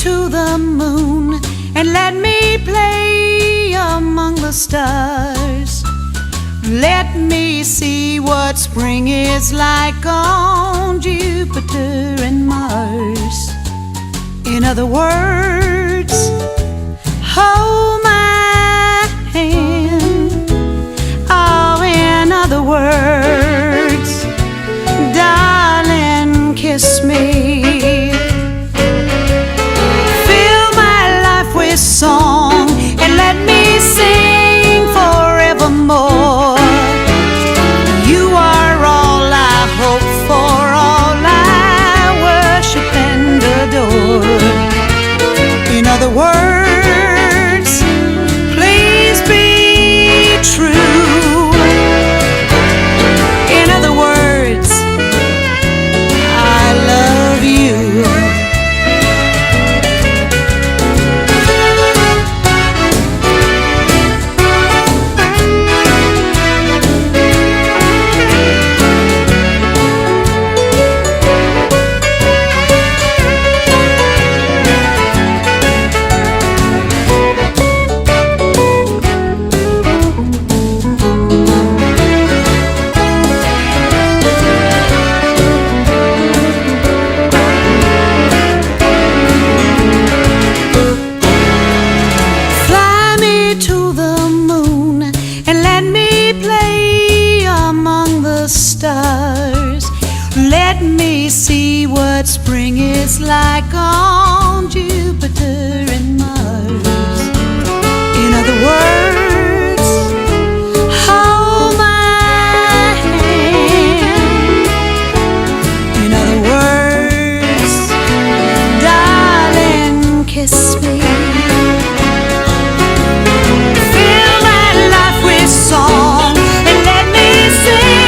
to the moon and let me play among the stars. Let me see what spring is like on Jupiter and Mars. In other words, hold my hand. Oh, in other words, darling, kiss me. Fill my life with song and let me sing forevermore. You are all I hope for, all I worship and adore. In other words, please be true. In other words, I love you. Stars, let me see what spring is like on Jupiter and Mars. In other words, hold my hand. In other words, darling, kiss me. Fill my life with song and let me sing.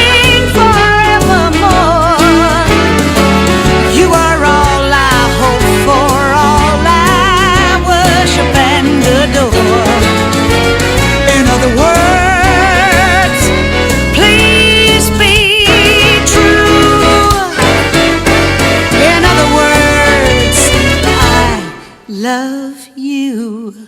Love you.